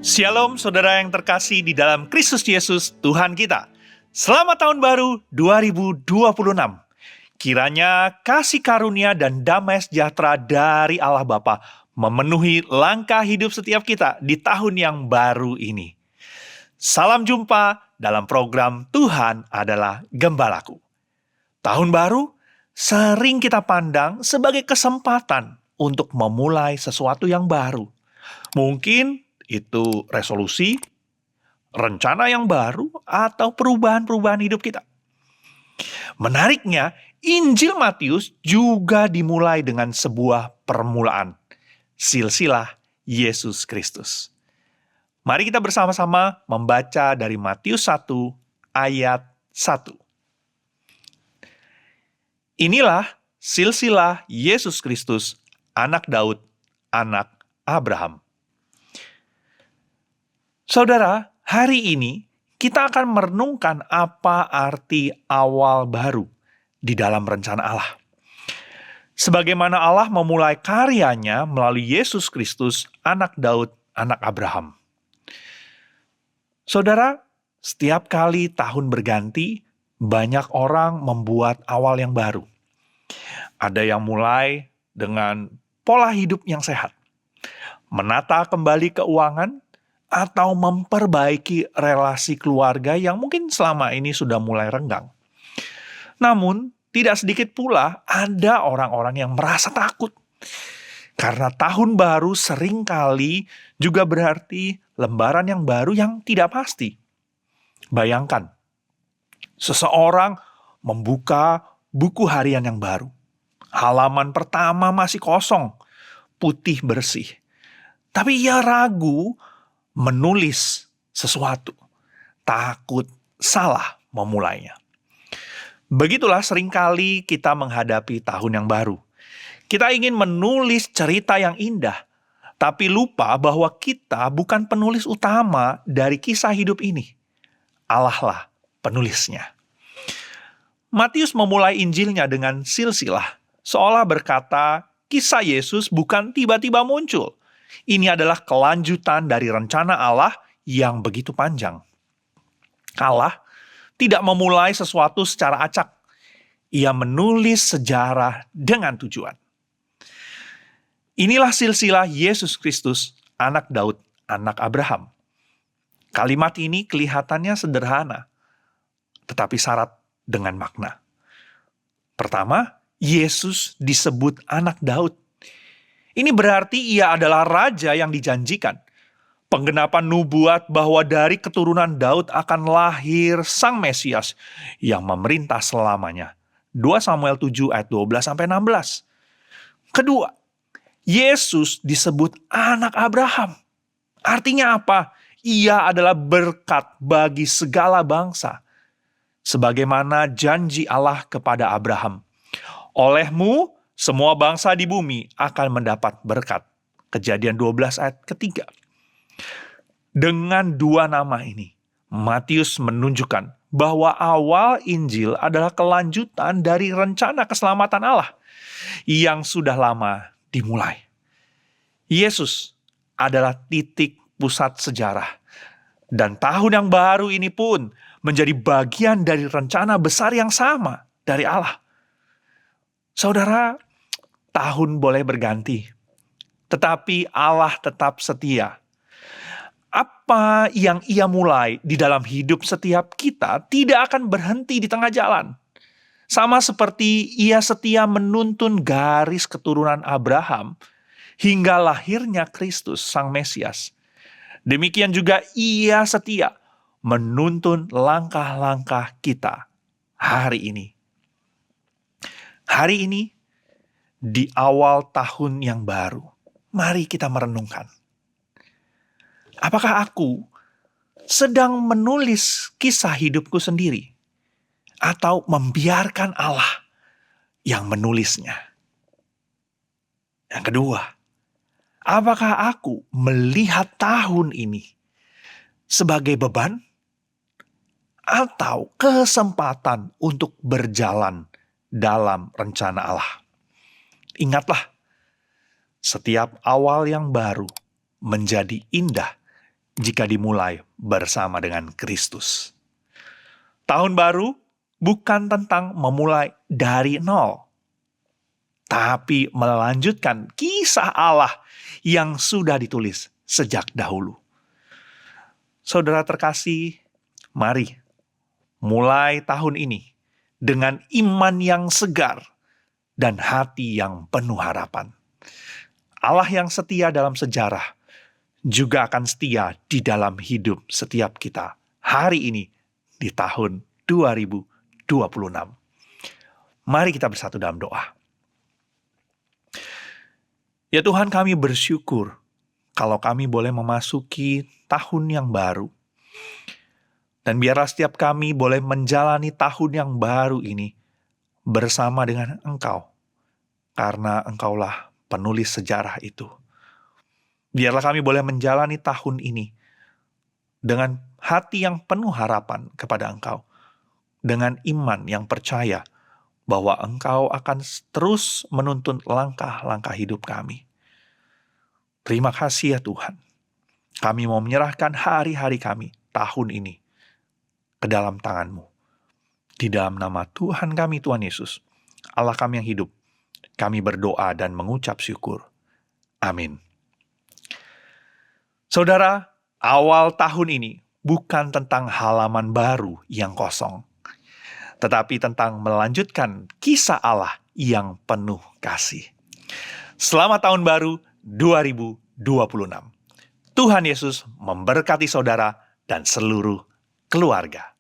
Shalom saudara yang terkasih di dalam Kristus Yesus Tuhan kita. Selamat tahun baru 2026. Kiranya kasih karunia dan damai sejahtera dari Allah Bapa memenuhi langkah hidup setiap kita di tahun yang baru ini. Salam jumpa dalam program Tuhan adalah Gembalaku. Tahun baru sering kita pandang sebagai kesempatan untuk memulai sesuatu yang baru. Mungkin itu resolusi, rencana yang baru, atau perubahan-perubahan hidup kita. Menariknya, Injil Matius juga dimulai dengan sebuah permulaan, silsilah Yesus Kristus. Mari kita bersama-sama membaca dari Matius 1 ayat 1. Inilah silsilah Yesus Kristus, anak Daud, anak Abraham. Saudara, hari ini kita akan merenungkan apa arti awal baru di dalam rencana Allah. Sebagaimana Allah memulai karyanya melalui Yesus Kristus, anak Daud, anak Abraham. Saudara, setiap kali tahun berganti, banyak orang membuat awal yang baru. Ada yang mulai dengan pola hidup yang sehat, menata kembali keuangan, atau memperbaiki relasi keluarga yang mungkin selama ini sudah mulai renggang. Namun, tidak sedikit pula ada orang-orang yang merasa takut. Karena tahun baru seringkali juga berarti lembaran yang baru yang tidak pasti. Bayangkan, seseorang membuka buku harian yang baru. Halaman pertama masih kosong, putih bersih. Tapi ia ragu menulis sesuatu, takut salah memulainya. Begitulah seringkali kita menghadapi tahun yang baru. Kita ingin menulis cerita yang indah, tapi lupa bahwa kita bukan penulis utama dari kisah hidup ini. Allah lah penulisnya. Matius memulai Injilnya dengan silsilah, seolah berkata kisah Yesus bukan tiba-tiba muncul. Ini adalah kelanjutan dari rencana Allah yang begitu panjang. Allah tidak memulai sesuatu secara acak. Ia menulis sejarah dengan tujuan. Inilah silsilah Yesus Kristus, anak Daud, anak Abraham. Kalimat ini kelihatannya sederhana, tetapi syarat dengan makna. Pertama, Yesus disebut anak Daud. Ini berarti ia adalah raja yang dijanjikan. Penggenapan nubuat bahwa dari keturunan Daud akan lahir Sang Mesias yang memerintah selamanya. 2 Samuel 7 ayat 12-16. Kedua, Yesus disebut anak Abraham. Artinya apa? Ia adalah berkat bagi segala bangsa. Sebagaimana janji Allah kepada Abraham. Olehmu, semua bangsa di bumi akan mendapat berkat. Kejadian 12 ayat ketiga. Dengan dua nama ini, Matius menunjukkan bahwa awal Injil adalah kelanjutan dari rencana keselamatan Allah yang sudah lama dimulai. Yesus adalah titik pusat sejarah. Dan tahun yang baru ini pun menjadi bagian dari rencana besar yang sama dari Allah. Saudara, tahun boleh berganti, tetapi Allah tetap setia. Apa yang ia mulai di dalam hidup setiap kita tidak akan berhenti di tengah jalan. Sama seperti ia setia menuntun garis keturunan Abraham hingga lahirnya Kristus, Sang Mesias. Demikian juga ia setia menuntun langkah-langkah kita hari ini. Hari ini, di awal tahun yang baru, mari kita merenungkan. Apakah aku sedang menulis kisah hidupku sendiri? Atau membiarkan Allah yang menulisnya? Yang kedua, apakah aku melihat tahun ini sebagai beban? Atau kesempatan untuk berjalan dalam rencana Allah? Ingatlah, setiap awal yang baru menjadi indah jika dimulai bersama dengan Kristus. Tahun baru bukan tentang memulai dari nol, tapi melanjutkan kisah Allah yang sudah ditulis sejak dahulu. Saudara terkasih, mari mulai tahun ini dengan iman yang segar dan hati yang penuh harapan. Allah yang setia dalam sejarah juga akan setia di dalam hidup setiap kita hari ini di tahun 2026. Mari kita bersatu dalam doa. Ya Tuhan, kami bersyukur kalau kami boleh memasuki tahun yang baru. Dan biarlah setiap kami boleh menjalani tahun yang baru ini bersama dengan Engkau. Karena Engkaulah penulis sejarah itu. Biarlah kami boleh menjalani tahun ini dengan hati yang penuh harapan kepada Engkau. Dengan iman yang percaya bahwa Engkau akan terus menuntun langkah-langkah hidup kami. Terima kasih ya Tuhan. Kami mau menyerahkan hari-hari kami tahun ini ke dalam tangan-Mu. Di dalam nama Tuhan kami, Tuhan Yesus, Allah kami yang hidup, kami berdoa dan mengucap syukur. Amin. Saudara, awal tahun ini bukan tentang halaman baru yang kosong, tetapi tentang melanjutkan kisah Allah yang penuh kasih. Selamat tahun baru 2026. Tuhan Yesus memberkati saudara dan seluruh keluarga.